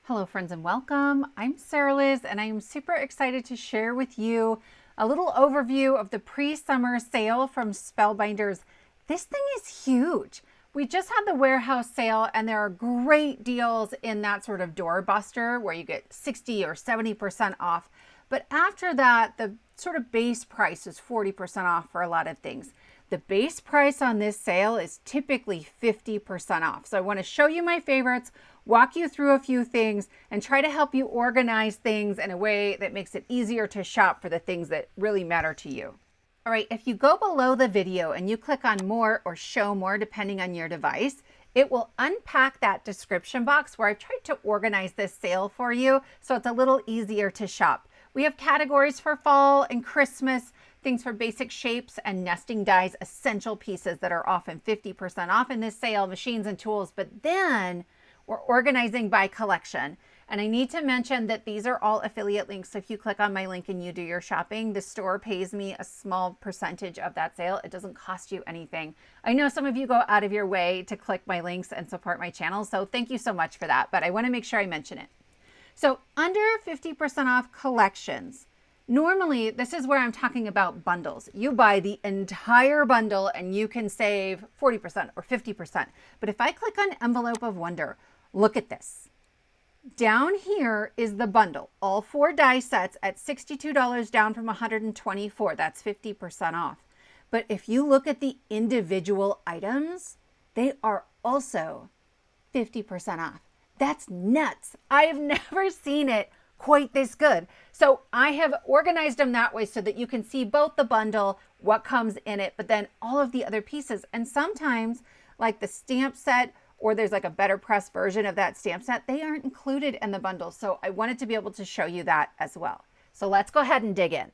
Hello friends and welcome. I'm Sarah Liz and I am super excited to share with you a little overview of the pre-summer sale from Spellbinders. This thing is huge. We just had the warehouse sale and there are great deals in that sort of doorbuster where you get 60 or 70% off. But after that, the sort of base price is 40% off for a lot of things. The base price on this sale is typically 50% off. So I want to show you my favorites, walk you through a few things, and try to help you organize things in a way that makes it easier to shop for the things that really matter to you. All right, if you go below the video and you click on more or show more, depending on your device, it will unpack that description box where I've tried to organize this sale for you so it's a little easier to shop. We have categories for fall and Christmas, things for basic shapes and nesting dies, essential pieces that are often 50% off in this sale, machines and tools, but then we're organizing by collection. And I need to mention that these are all affiliate links. So if you click on my link and you do your shopping, the store pays me a small percentage of that sale. It doesn't cost you anything. I know some of you go out of your way to click my links and support my channel. So thank you so much for that, but I want to make sure I mention it. So under 50% off collections, normally this is where I'm talking about bundles. You buy the entire bundle and you can save 40% or 50%. But if I click on Envelope of Wonder, look at this. Down here is the bundle, all 4 die sets at $62 down from $124. That's 50% off. But if you look at the individual items, they are also 50% off. That's nuts. I have never seen it quite this good. So I have organized them that way so that you can see both the bundle, what comes in it, but then all of the other pieces. And sometimes like the stamp set, or there's like a better press version of that stamp set, they aren't included in the bundle. So I wanted to be able to show you that as well. So let's go ahead and dig in.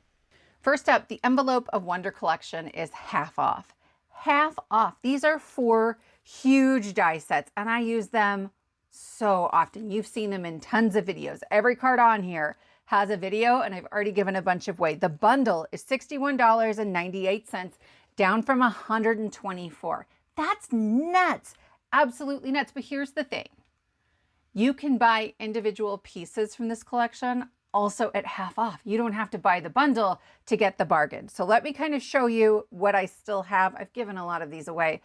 First up, the Envelope of Wonder collection is half off. Half off. These are 4 huge die sets and I use them so often. You've seen them in tons of videos. Every card on here has a video and I've already given a bunch away. The bundle is $61.98 down from $124. That's nuts. Absolutely nuts. But here's the thing. You can buy individual pieces from this collection also at half off. You don't have to buy the bundle to get the bargain. So let me kind of show you what I still have. I've given a lot of these away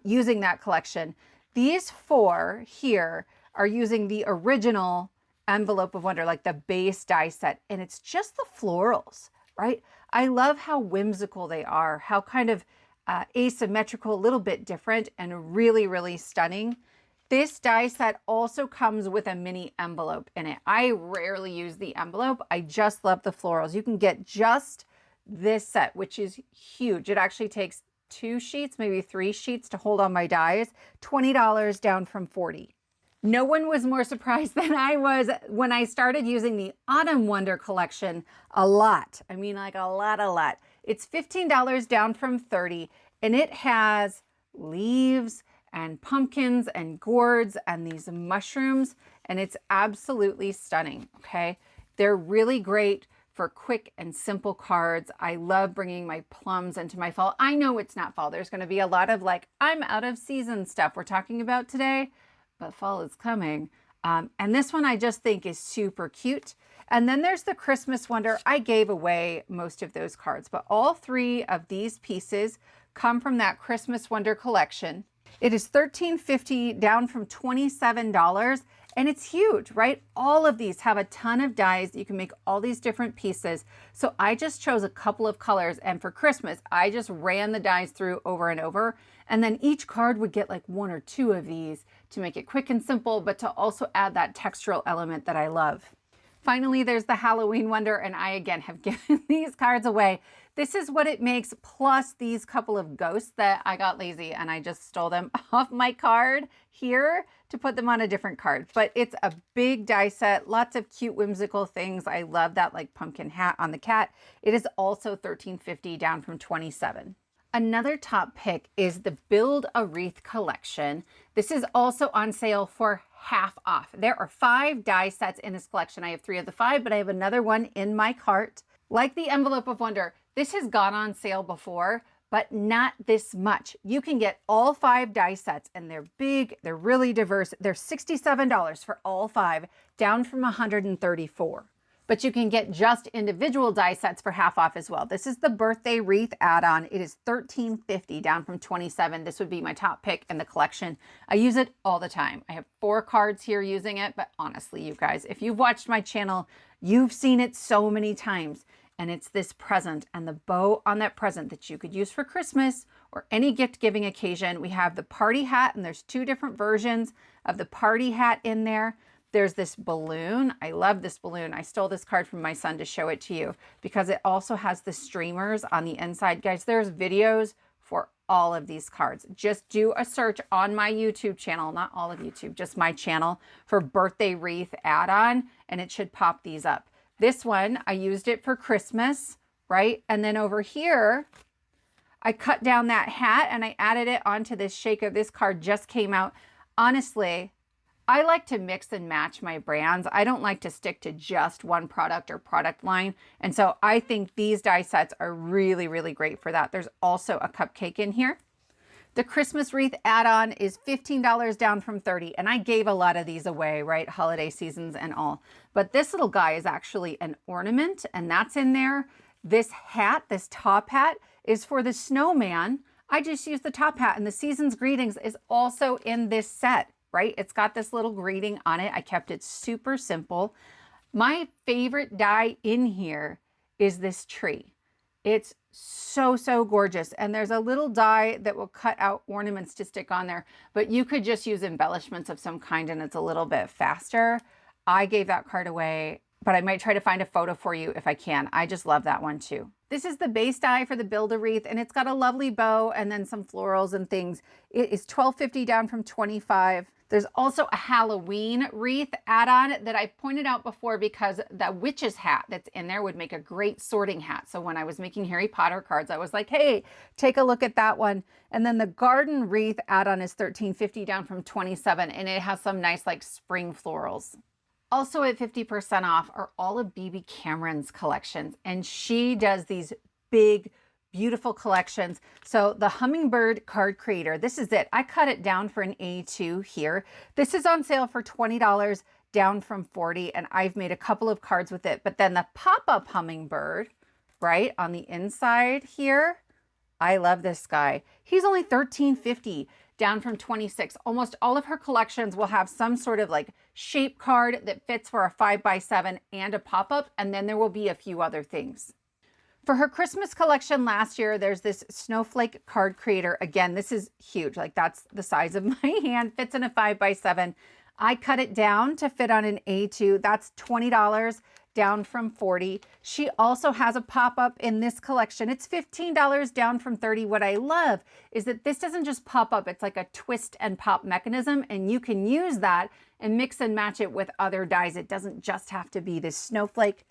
using that collection. These 4 here are using the original Envelope of Wonder, like the base die set, and it's just the florals, right? I love how whimsical they are, how kind of asymmetrical, a little bit different, and really, really stunning. This die set also comes with a mini envelope in it. I rarely use the envelope. I just love the florals. You can get just this set, which is huge. It actually takes 2 sheets, maybe 3 sheets to hold on my dies, $20 down from $40. No one was more surprised than I was when I started using the Autumn Wonder collection a lot. I mean, like a lot. It's $15 down from $30, and it has leaves and pumpkins and gourds and these mushrooms, and it's absolutely stunning, okay? They're really great for quick and simple cards. I love bringing my plums into my fall. I know it's not fall. There's going to be a lot of like, I'm out of season stuff we're talking about today, but fall is coming. And this one I just think is super cute. And then there's the Christmas Wonder. I gave away most of those cards, but all 3 of these pieces come from that Christmas Wonder collection. It is $13.50 down from $27. And it's huge, right? All of these have a ton of dies. You can make all these different pieces. So I just chose a couple of colors. And for Christmas, I just ran the dies through over and over. And then each card would get like 1 or 2 of these to make it quick and simple, but to also add that textural element that I love. Finally, there's the Halloween Wonder. And I, again, have given these cards away. This is what it makes, plus these couple of ghosts that I got lazy and I just stole them off my card here to put them on a different card. But it's a big die set, lots of cute whimsical things. I love that like pumpkin hat on the cat. It is also $13.50 down from $27. Another top pick is the Build a Wreath collection. This is also on sale for half off. There are 5 die sets in this collection. I have 3 of the 5, but I have another one in my cart. Like the Envelope of Wonder, this has gone on sale before, but not this much. You can get all 5 die sets, and they're big, they're really diverse. They're $67 for all 5, down from $134. But you can get just individual die sets for half off as well. This is the birthday wreath add-on. It is $13.50, down from $27. This would be my top pick in the collection. I use it all the time. I have 4 cards here using it, but honestly, you guys, if you've watched my channel, you've seen it so many times. And it's this present and the bow on that present that you could use for Christmas or any gift giving occasion. We have the party hat, and there's 2 different versions of the party hat in there. There's this balloon. I love this balloon. I stole this card from my son to show it to you because it also has the streamers on the inside. Guys, there's videos for all of these cards. Just do a search on my YouTube channel, not all of YouTube, just my channel, for birthday wreath add-on, and it should pop these up. This one, I used it for Christmas, right? And then over here, I cut down that hat and I added it onto this shaker. This card just came out. Honestly, I like to mix and match my brands. I don't like to stick to just one product or product line. And so I think these die sets are really, really great for that. There's also a cupcake in here. The Christmas wreath add-on is $15, down from $30. And I gave a lot of these away, right? Holiday seasons and all. But this little guy is actually an ornament, and that's in there. This hat, this top hat, is for the snowman. I just used the top hat, and the season's greetings is also in this set. Right? It's got this little greeting on it. I kept it super simple. My favorite die in here is this tree. It's so, so gorgeous. And there's a little die that will cut out ornaments to stick on there, but you could just use embellishments of some kind and it's a little bit faster. I gave that card away, but I might try to find a photo for you if I can. I just love that one too. This is the base die for the Build-A-Wreath, and it's got a lovely bow and then some florals and things. It is $12.50, down from $25. There's also a Halloween wreath add-on that I've pointed out before because that witch's hat that's in there would make a great sorting hat. So when I was making Harry Potter cards, I was like, hey, take a look at that one. And then the garden wreath add-on is $13.50, down from $27, and it has some nice like spring florals. Also at 50% off are all of Bibi Cameron's collections, and she does these big, beautiful collections. So the Hummingbird card creator, this is it. I cut it down for an A2 here. This is on sale for $20, down from $40, and I've made a couple of cards with it. But then the pop-up hummingbird, right, on the inside here, I love this guy. He's only $13.50, down from $26. Almost all of her collections will have some sort of like shape card that fits for a 5x7 and a pop-up, and then there will be a few other things. For her Christmas collection last year, there's this snowflake card creator. Again, this is huge. Like that's the size of my hand, fits in a 5x7. I cut it down to fit on an A2. That's $20, down from $40. She also has a pop-up in this collection. It's $15, down from $30. What I love is that this doesn't just pop up. It's like a twist and pop mechanism, and you can use that and mix and match it with other dies. It doesn't just have to be this snowflake.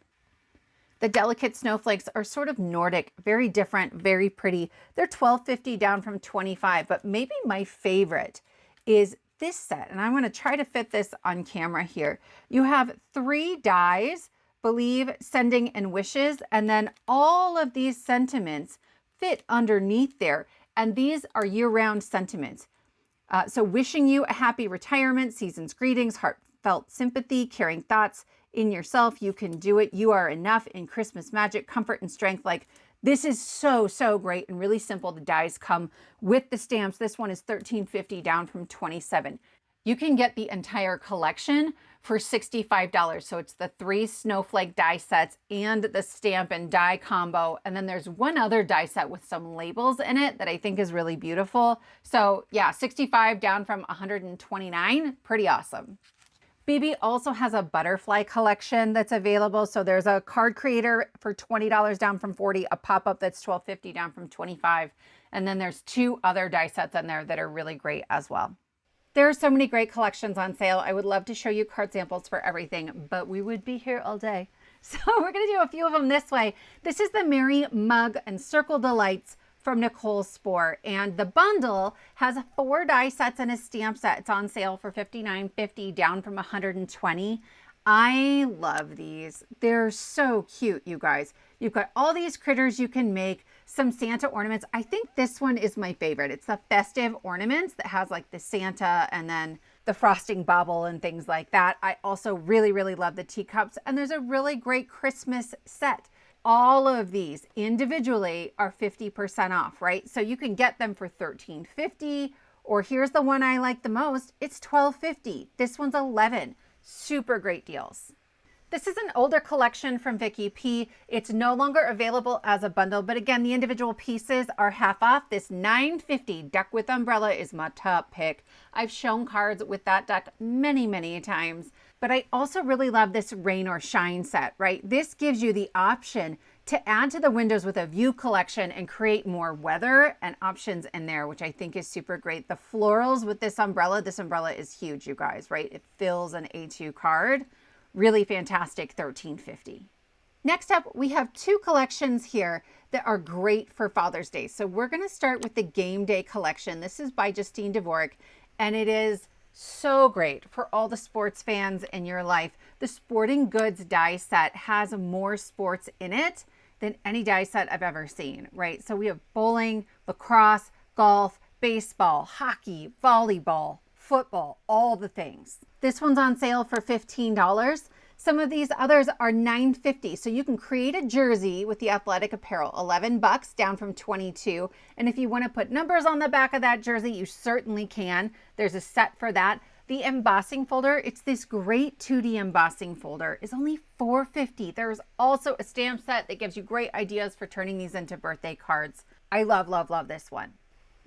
The delicate snowflakes are sort of Nordic, very different, very pretty. They're $12.50, down from $25, but maybe my favorite is this set, and I'm going to try to fit this on camera here. You have 3 dies, Believe, Sending, and Wishes, and then all of these sentiments fit underneath there, and these are year-round sentiments. So wishing you a happy retirement, season's greetings, heartfelt sympathy, caring thoughts, in yourself, you can do it, you are enough, in Christmas magic, comfort and strength. Like this is so, so great and really simple. The dies come with the stamps. This one is $13.50, down from $27. You can get the entire collection for $65. So it's the 3 snowflake die sets and the stamp and die combo. And then there's one other die set with some labels in it that I think is really beautiful. So yeah, $65, down from $129. Pretty awesome. Bibi also has a butterfly collection that's available. So there's a card creator for $20, down from $40, a pop-up that's $12.50, down from $25. And then there's 2 other die sets in there that are really great as well. There are so many great collections on sale. I would love to show you card samples for everything, but we would be here all day. So we're gonna do a few of them this way. This is the Merry Mug and Circle Delights from Nicole Spohr, and the bundle has 4 die sets and a stamp set. It's on sale for $59.50, down from $120. I love these. They're so cute, you guys. You've got all these critters you can make, some Santa ornaments. I think this one is my favorite. It's the festive ornaments that has like the Santa and then the frosting bauble and things like that. I also really, really love the teacups, and there's a really great Christmas set. All of these individually are 50% off, right? So you can get them for $13.50, or here's the one I like the most. It's $12.50. This one's $11. Super great deals. This is an older collection from Vicky P. It's no longer available as a bundle, but again, the individual pieces are half off. This $9.50 deck with umbrella is my top pick. I've shown cards with that deck many, many times, but I also really love this rain or shine set, right? This gives you the option to add to the windows with a view collection and create more weather and options in there, which I think is super great. The florals with this umbrella is huge, you guys, right? It fills an A2 card. Really fantastic, $13.50. Next up, we have two collections here that are great for Father's Day. So we're gonna start with the Game Day collection. This is by Justine Dvorak, and it is so great for all the sports fans in your life. The Sporting Goods die set has more sports in it than any die set I've ever seen, right? So we have bowling, lacrosse, golf, baseball, hockey, volleyball, football, all the things. This one's on sale for $15. Some of these others are $9.50. So you can create a jersey with the athletic apparel, $11 down from $22. And if you want to put numbers on the back of that jersey, you certainly can. There's a set for that. The embossing folder, it's this great 2D embossing folder, is only $4.50. There's also a stamp set that gives you great ideas for turning these into birthday cards. I love, love, love this one.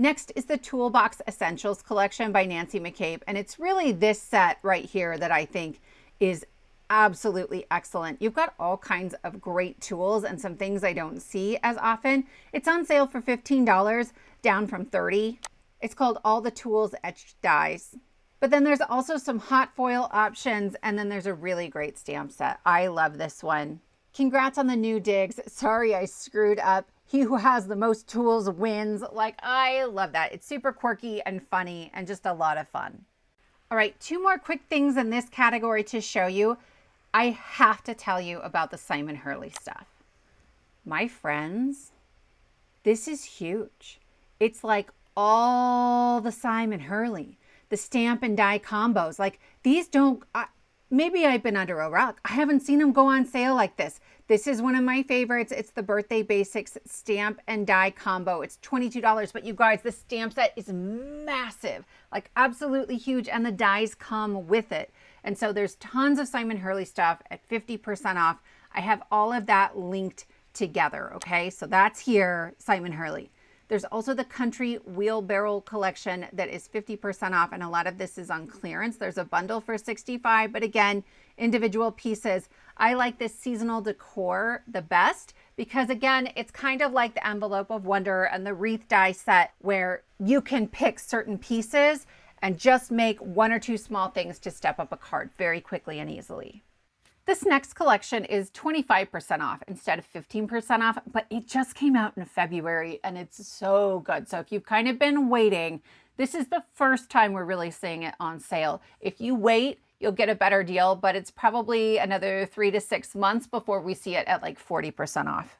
Next is the Toolbox Essentials collection by Nancy McCabe. And it's really this set right here that I think is absolutely excellent. You've got all kinds of great tools and some things I don't see as often. It's on sale for $15, down from $30. It's called All the Tools Etched Dies. But then there's also some hot foil options, and then there's a really great stamp set. I love this one. Congrats on the new digs. Sorry I screwed up. He who has the most tools wins. Like, I love that. It's super quirky and funny and just a lot of fun. All right, two more quick things in this category to show you. I have to tell you about the Simon Hurley stuff. My friends, this is huge. It's like all the Simon Hurley, the stamp and die combos. Like these don't, maybe I've been under a rock. I haven't seen them go on sale like this. This is one of my favorites. It's the Birthday Basics stamp and die combo. It's $22, but you guys, the stamp set is massive, like absolutely huge, and the dies come with it. And so there's tons of Simon Hurley stuff at 50% off. I have all of that linked together, okay? So that's here, Simon Hurley. There's also the Country Wheelbarrow collection that is 50% off, and a lot of this is on clearance. There's a bundle for $65, but again, individual pieces. I like this seasonal decor the best because again, it's kind of like the Envelope of Wonder and the Wreath die set where you can pick certain pieces and just make one or two small things to step up a card very quickly and easily. This next collection is 25% off instead of 15% off, but it just came out in February and it's so good. So if you've kind of been waiting, this is the first time we're really seeing it on sale. If you wait, you'll get a better deal, but it's probably another 3 to 6 months before we see it at like 40% off.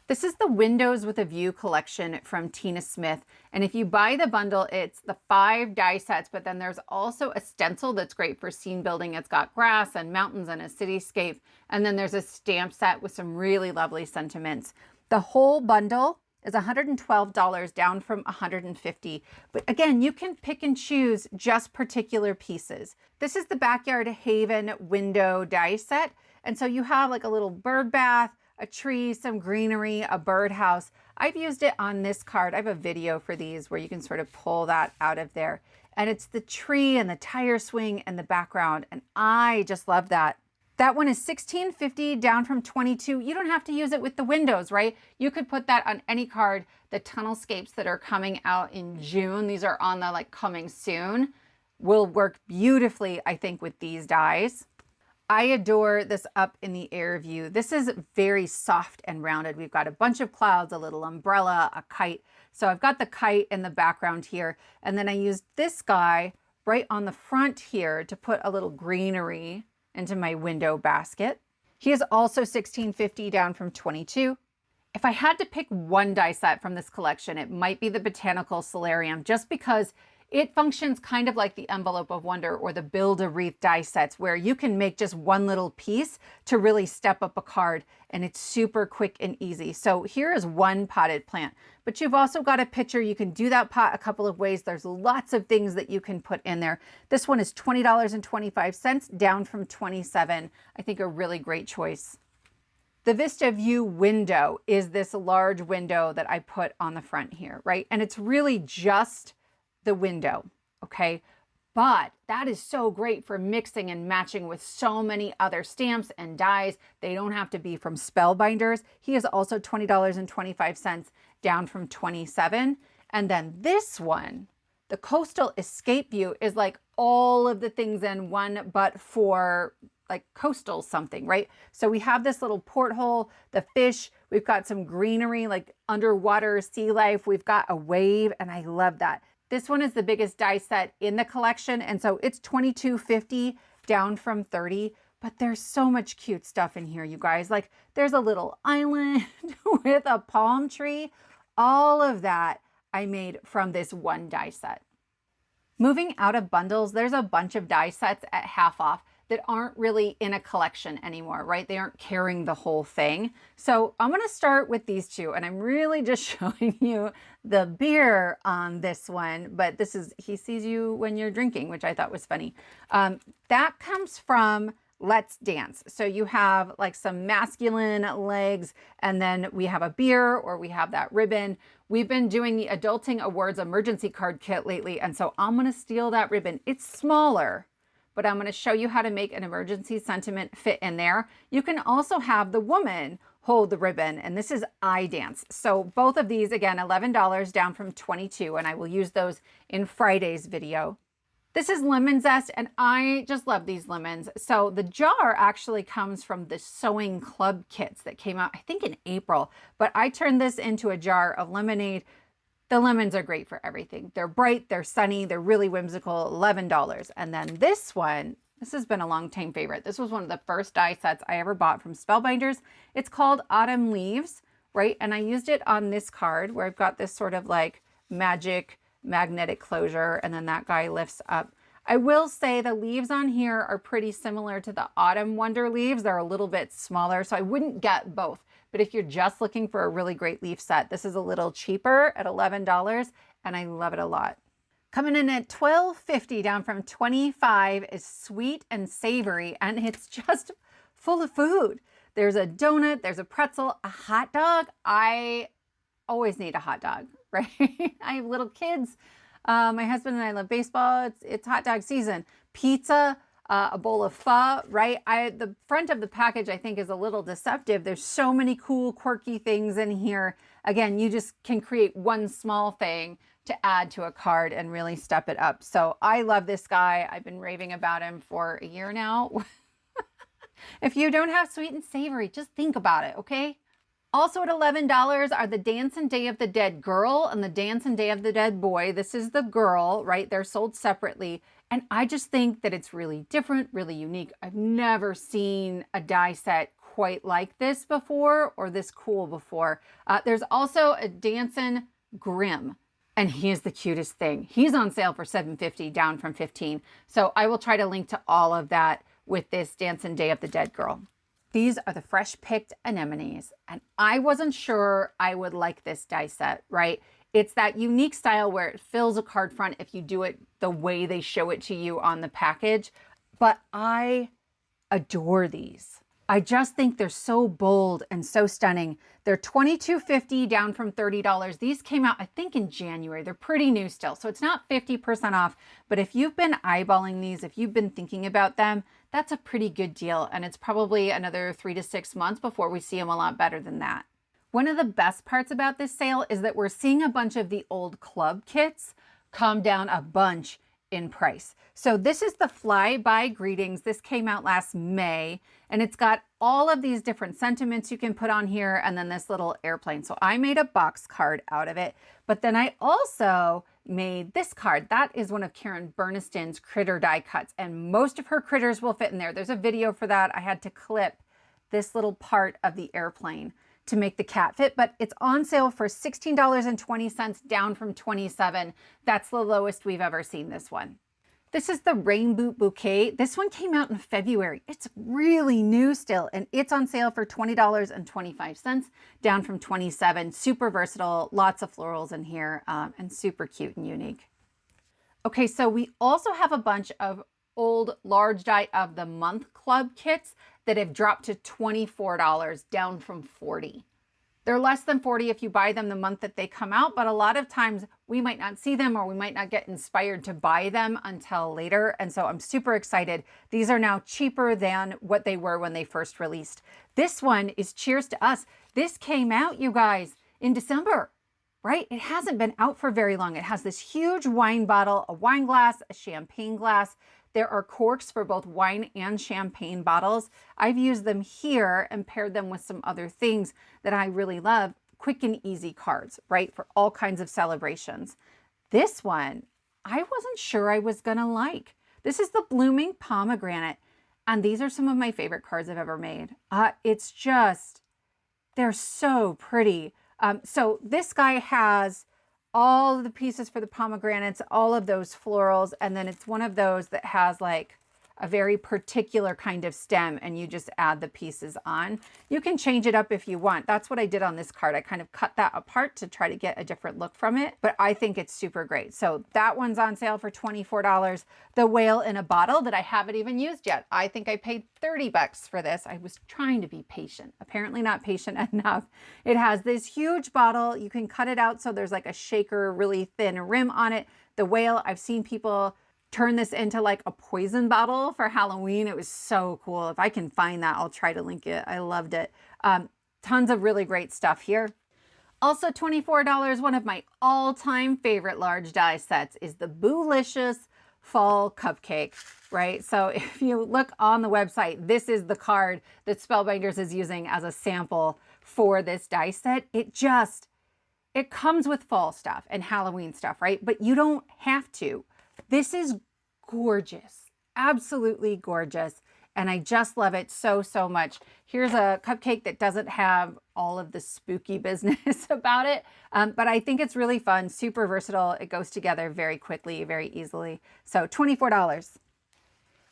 This is the Windows with a View collection from Tina Smith. And if you buy the bundle, it's the 5 die sets, but then there's also a stencil that's great for scene building. It's got grass and mountains and a cityscape. And then there's a stamp set with some really lovely sentiments. The whole bundle is $112 down from $150. But again, you can pick and choose just particular pieces. This is the Backyard Haven window die set. And so you have like a little bird bath, a tree, some greenery, a birdhouse. I've used it on this card. I have a video for these where you can sort of pull that out of there. And it's the tree and the tire swing and the background. And I just love that. That one is $16.50 down from $22. You don't have to use it with the windows, right? You could put that on any card. The tunnelscapes that are coming out in June, these are on the like coming soon, will work beautifully, I think, with these dies. I adore this up in the air view. This is very soft and rounded. We've got a bunch of clouds, a little umbrella, a kite. So I've got the kite in the background here. And then I used this guy right on the front here to put a little greenery into my window basket. He is also $16.50 down from $22. If I had to pick one die set from this collection, it might be the Botanical Solarium, just because it functions kind of like the Envelope of Wonder or the Build-A-Wreath die sets, where you can make just one little piece to really step up a card, and it's super quick and easy. So here is one potted plant, but you've also got a pitcher. You can do that pot a couple of ways. There's lots of things that you can put in there. This one is $20.25 down from $27. I think a really great choice. The Vista View window is this large window that I put on the front here, right? And it's really just the window, okay? But that is so great for mixing and matching with so many other stamps and dies. They don't have to be from Spellbinders. He is also $20.25 down from $27. And then this one, the Coastal Escape View, is like all of the things in one, but for like coastal something, right? So we have this little porthole, the fish, we've got some greenery, like underwater sea life, we've got a wave, and I love that. This one is the biggest die set in the collection, and so it's $22.50 down from $30, but there's so much cute stuff in here, you guys. Like there's a little island with a palm tree. All of that I made from this one die set. Moving out of bundles, there's a bunch of die sets at half off that aren't really in a collection anymore, right? They aren't carrying the whole thing. So I'm gonna start with these two, and I'm really just showing you the beer on this one, but this is, he sees you when you're drinking, which I thought was funny. That comes from Let's Dance. So you have like some masculine legs, and then we have a beer, or we have that ribbon. We've been doing the Adulting Awards emergency card kit lately, and so I'm gonna steal that ribbon. It's smaller, but I'm going to show you how to make an emergency sentiment fit in there. You can also have the woman hold the ribbon, and this is I Dance. So both of these, again, $11 down from $22, and I will use those in Friday's video. This is lemon zest, and I just love these lemons. So the jar actually comes from the sewing club kits that came out, I think in April, but I turned this into a jar of lemonade. The lemons are great for everything. They're bright, they're sunny, they're really whimsical, $11. And then this one, this has been a long time favorite. This was one of the first die sets I ever bought from Spellbinders. It's called Autumn Leaves, right? And I used it on this card where I've got this sort of like magic magnetic closure, and then that guy lifts up. I will say the leaves on here are pretty similar to the Autumn Wonder leaves. They're a little bit smaller, so I wouldn't get both. But if you're just looking for a really great leaf set, this is a little cheaper at $11, and I love it a lot. Coming in at $12.50 down from $25 is Sweet and Savory, and it's just full of food. There's a donut, there's a pretzel, a hot dog. I always need a hot dog, right? I have little kids. My husband and I love baseball. It's hot dog season. Pizza, a bowl of pho, right? The front of the package, I think, is a little deceptive. There's so many cool, quirky things in here. Again, you just can create one small thing to add to a card and really step it up. So I love this guy. I've been raving about him for a year now. If you don't have Sweet and Savory, just think about it, okay? Also at $11 are the Dancin' Day of the Dead girl and the Dancin' Day of the Dead boy. This is the girl, right? They're sold separately. And I just think that it's really different, really unique. I've never seen a die set quite like this before, or this cool before. There's also a Dancin' Grim, and he is the cutest thing. He's on sale for $7.50 down from $15. So I will try to link to all of that with this Dancin' Day of the Dead girl. These are the fresh picked anemones, and I wasn't sure I would like this die set, right? It's that unique style where it fills a card front if you do it the way they show it to you on the package, but I adore these. I just think they're so bold and so stunning. They're $22.50 down from $30. These came out, I think, in January. They're pretty new still, so it's not 50% off, but if you've been eyeballing these, if you've been thinking about them, that's a pretty good deal, and it's probably another 3 to 6 months before we see them a lot better than that. One of the best parts about this sale is that we're seeing a bunch of the old club kits come down a bunch in price. So this is the Flyby Greetings. This came out last May, and it's got all of these different sentiments you can put on here, and then this little airplane. So I made a box card out of it, but then I also made this card. That is one of Karen Burniston's critter die cuts, and most of her critters will fit in there. There's a video for that. I had to clip this little part of the airplane to make the cat fit, but it's on sale for $16.20, down from $27. That's the lowest we've ever seen this one. This is the Rainboot Bouquet. This one came out in February. It's really new still, and it's on sale for $20.25, down from $27. Super versatile, lots of florals in here, and super cute and unique. Okay, so we also have a bunch of old large die of the month club kits that have dropped to $24, down from $40. They're less than $40 if you buy them the month that they come out, but a lot of times we might not see them, or we might not get inspired to buy them until later. And so I'm super excited. These are now cheaper than what they were when they first released. This one is Cheers to Us. This came out, you guys, in December, right? It hasn't been out for very long. It has this huge wine bottle, a wine glass, a champagne glass. There are corks for both wine and champagne bottles. I've used them here and paired them with some other things that I really love. Quick and easy cards, right? For all kinds of celebrations. This one, I wasn't sure I was gonna like. This is the Blooming Pomegranate. And these are some of my favorite cards I've ever made. It's just, they're so pretty. So this guy has all of the pieces for the pomegranates, all of those florals, and then it's one of those that has like a very particular kind of stem, and you just add the pieces on. You can change it up if you want. That's what I did on this card. I kind of cut that apart to try to get a different look from it, but I think it's super great. So that one's on sale for $24. The whale in a bottle that I haven't even used yet. I think I paid $30 for this. I was trying to be patient, apparently not patient enough. It has this huge bottle. You can cut it out so there's like a shaker, really thin rim on it. The whale, I've seen people turn this into like a poison bottle for Halloween. It was so cool. If I can find that, I'll try to link it. I loved it. Tons of really great stuff here. Also $24, one of my all-time favorite large die sets is the Boolicious Fall Cupcake, right? So if you look on the website, this is the card that Spellbinders is using as a sample for this die set. It comes with fall stuff and Halloween stuff, right? But you don't have to. This is gorgeous, absolutely gorgeous. And I just love it so, so much. Here's a cupcake that doesn't have all of the spooky business about it. But I think it's really fun, super versatile. It goes together very quickly, very easily. So $24.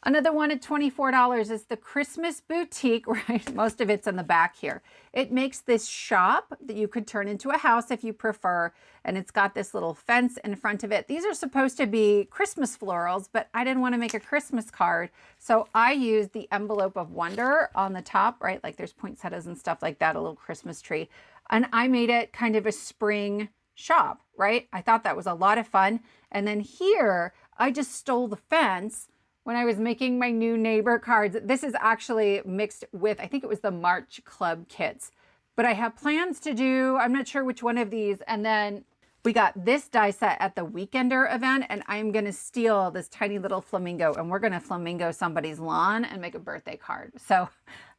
Another one at $24 is the Christmas Boutique, right? Most of it's in the back here. It makes this shop that you could turn into a house if you prefer. And it's got this little fence in front of it. These are supposed to be Christmas florals, but I didn't want to make a Christmas card. So I used the Envelope of Wonder on the top, right? Like there's poinsettias and stuff like that, a little Christmas tree. And I made it kind of a spring shop, right? I thought that was a lot of fun. And then here, I just stole the fence when I was making my new neighbor cards. This is actually mixed with, I think it was the March Club kits, but I have plans to do, I'm not sure which one of these. And then we got this die set at the Weekender event, and I'm going to steal this tiny little flamingo, and we're going to flamingo somebody's lawn and make a birthday card. So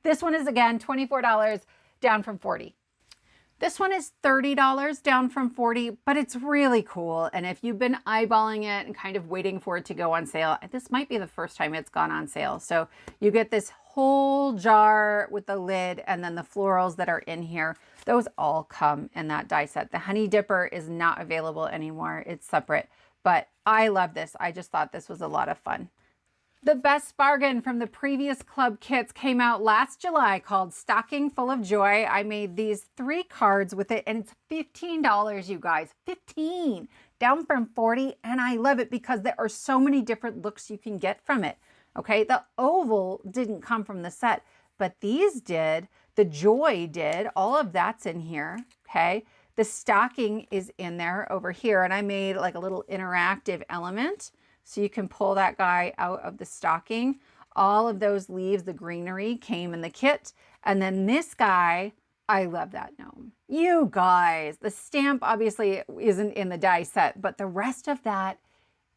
this one is again $24, down from $40. This one is $30, down from $40, but it's really cool. And if you've been eyeballing it and kind of waiting for it to go on sale, this might be the first time it's gone on sale. So you get this whole jar with the lid, and then the florals that are in here, those all come in that die set. The Honey Dipper is not available anymore. It's separate, but I love this. I just thought this was a lot of fun. The best bargain from the previous club kits came out last July, called Stocking Full of Joy. I made these 3 cards with it, and it's $15, you guys. 15, down from 40, and I love it because there are so many different looks you can get from it. Okay, the oval didn't come from the set, but these did. The joy did. All of that's in here. Okay, the stocking is in there over here, and I made like a little interactive element. So you can pull that guy out of the stocking. All of those leaves, the greenery, came in the kit. And then this guy, I love that gnome. You guys, the stamp obviously isn't in the die set, but the rest of that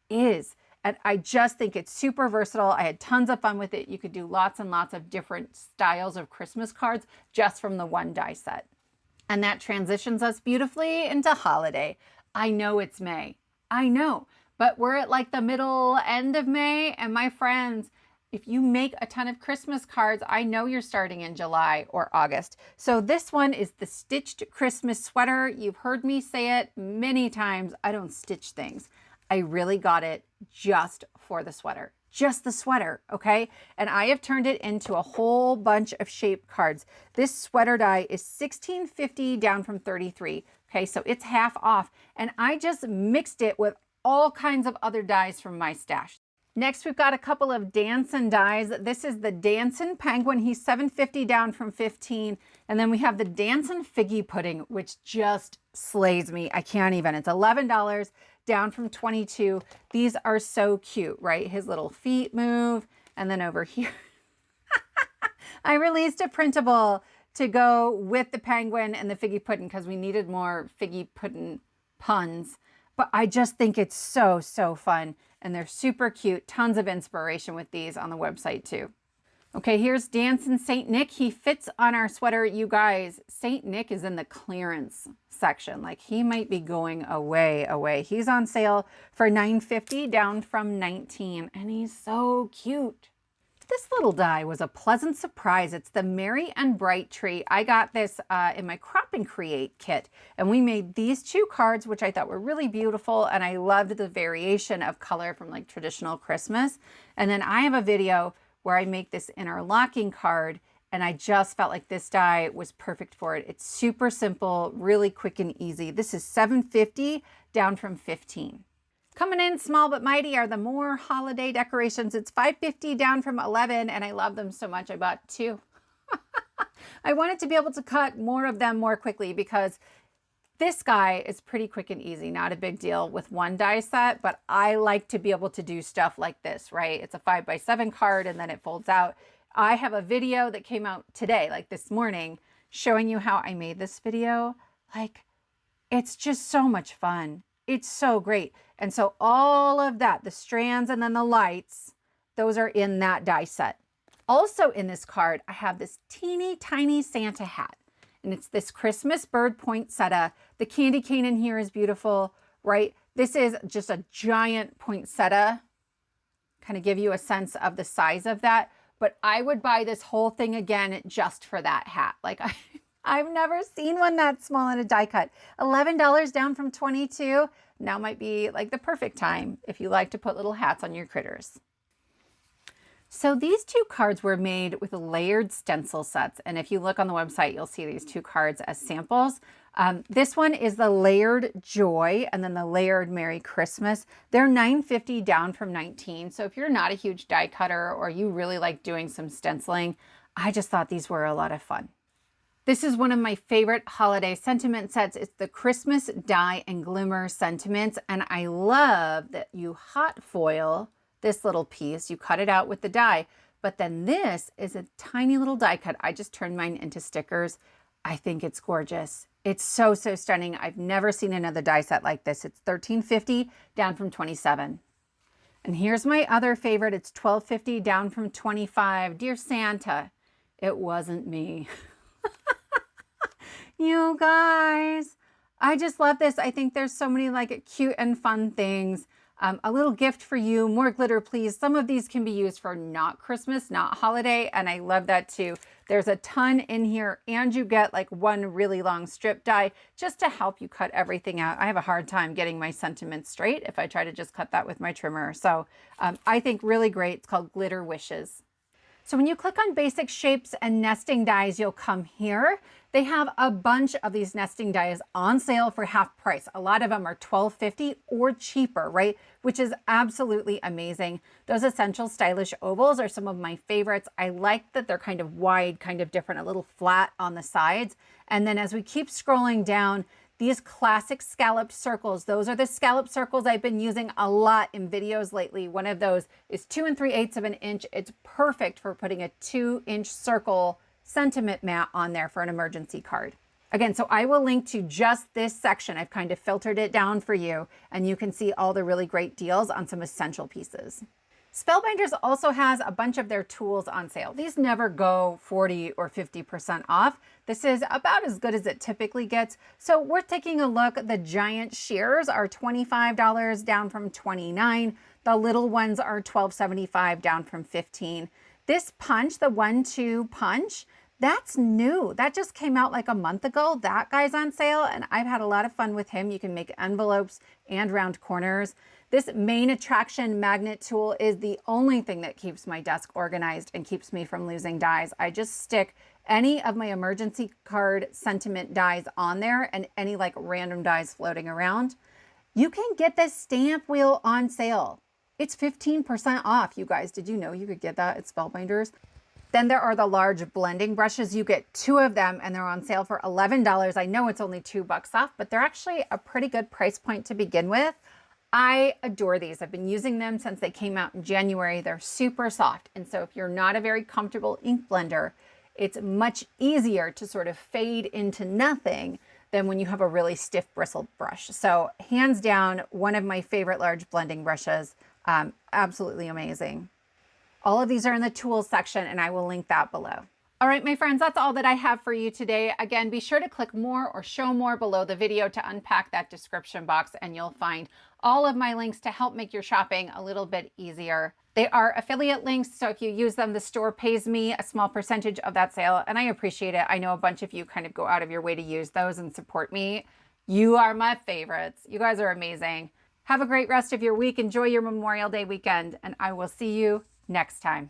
is. And I just think it's super versatile. I had tons of fun with it. You could do lots and lots of different styles of Christmas cards just from the one die set. And that transitions us beautifully into holiday. I know it's May. I know, but we're at like the middle end of May, and my friends, if you make a ton of Christmas cards, I know you're starting in July or August. So this one is the Stitched Christmas Sweater. You've heard me say it many times. I don't stitch things. I really got it just for the sweater. Just the sweater, okay? And I have turned it into a whole bunch of shape cards. This sweater die is $16.50 down from $33. Okay, so it's half off. And I just mixed it with all kinds of other dies from my stash. Next, we've got a couple of Dancin dies. This is the Dancin Penguin. He's $7.50 down from $15. And then we have the Dancin Figgy Pudding, which just slays me. I can't even. It's $11 down from $22. These are so cute, right? His little feet move. And then over here, I released a printable to go with the penguin and the figgy pudding because we needed more figgy pudding puns. But I just think it's so, so fun. And they're super cute. Tons of inspiration with these on the website too. Okay, here's Dancin St. Nick. He fits on our sweater. You guys, St. Nick is in the clearance section. Like he might be going away. He's on sale for $9.50 down from $19. And he's so cute. This little die was a pleasant surprise. It's the Merry and Bright Tree. I got this in my Crop and Create kit, and we made these two cards, which I thought were really beautiful, and I loved the variation of color from like traditional Christmas. And then I have a video where I make this interlocking card, and I just felt like this die was perfect for it. It's super simple, really quick and easy. This is $7.50 down from $15. Coming in small but mighty are the more holiday decorations. It's $5.50 down from $11, and I love them so much I bought two. I wanted to be able to cut more of them more quickly because this guy is pretty quick and easy, not a big deal with one die set, but I like to be able to do stuff like this, right? It's a 5x7 card and then it folds out. I have a video that came out today, like this morning, showing you how I made this video. Like, it's just so much fun. It's so great. And so all of that, the strands and then the lights, those are in that die set. Also in this card, I have this teeny tiny Santa hat. And it's this Christmas bird poinsettia. The candy cane in here is beautiful, right? This is just a giant poinsettia. Kind of give you a sense of the size of that. But I would buy this whole thing again just for that hat. Like I've never seen one that small in a die cut. $11 down from $22. Now might be like the perfect time if you like to put little hats on your critters. So these two cards were made with layered stencil sets. And if you look on the website, you'll see these two cards as samples. This one is the Layered Joy and then the Layered Merry Christmas. They're $9.50 down from $19. So if you're not a huge die cutter or you really like doing some stenciling, I just thought these were a lot of fun. This is one of my favorite holiday sentiment sets. It's the Christmas Die and Glimmer Sentiments. And I love that you hot foil this little piece. You cut it out with the die. But then this is a tiny little die cut. I just turned mine into stickers. I think it's gorgeous. It's so, so stunning. I've never seen another die set like this. It's $13.50 down from $27. And here's my other favorite. It's $12.50 down from $25. Dear Santa, it wasn't me. You guys, I just love this. I think there's so many like cute and fun things. A little gift for you, more glitter, please. Some of these can be used for not Christmas, not holiday, and I love that too. There's a ton in here, and you get like one really long strip die just to help you cut everything out. I have a hard time getting my sentiments straight if I try to just cut that with my trimmer. So I think really great. It's called Glitter Wishes. So when you click on basic shapes and nesting dies, you'll come here. They have a bunch of these nesting dies on sale for half price. A lot of them are $12.50 or cheaper, right? Which is absolutely amazing. Those Essential Stylish Ovals are some of my favorites. I like that they're kind of wide, kind of different, a little flat on the sides. And then as we keep scrolling down, these classic scalloped circles, those are the scalloped circles I've been using a lot in videos lately. One of those is 2 3/8 of an inch. It's perfect for putting a 2-inch circle sentiment mat on there for an emergency card. Again, so I will link to just this section. I've kind of filtered it down for you, and you can see all the really great deals on some essential pieces. Spellbinders also has a bunch of their tools on sale. These never go 40 or 50% off. This is about as good as it typically gets. So we're taking a look. The giant shears are $25 down from $29. The little ones are $12.75 down from $15. This punch, the 1-2 punch, that's new. That just came out like a month ago. That guy's on sale and I've had a lot of fun with him. You can make envelopes and round corners. This main attraction magnet tool is the only thing that keeps my desk organized and keeps me from losing dies. I just stick any of my emergency card sentiment dies on there and any like random dies floating around. You can get this stamp wheel on sale. It's 15% off, you guys. Did you know you could get that at Spellbinders? Then there are the large blending brushes. You get 2 of them and they're on sale for $11. I know it's only $2 off, but they're actually a pretty good price point to begin with. I adore these. I've been using them since they came out in January. They're super soft. And so if you're not a very comfortable ink blender, it's much easier to sort of fade into nothing than when you have a really stiff bristled brush. So hands down, one of my favorite large blending brushes. Absolutely amazing. All of these are in the tools section and I will link that below. All right, my friends, that's all that I have for you today. Again, be sure to click more or show more below the video to unpack that description box and you'll find all of my links to help make your shopping a little bit easier. They are affiliate links, so if you use them, the store pays me a small percentage of that sale and I appreciate it. I know a bunch of you kind of go out of your way to use those and support me. You are my favorites. You guys are amazing. Have a great rest of your week. Enjoy your Memorial Day weekend and I will see you next time.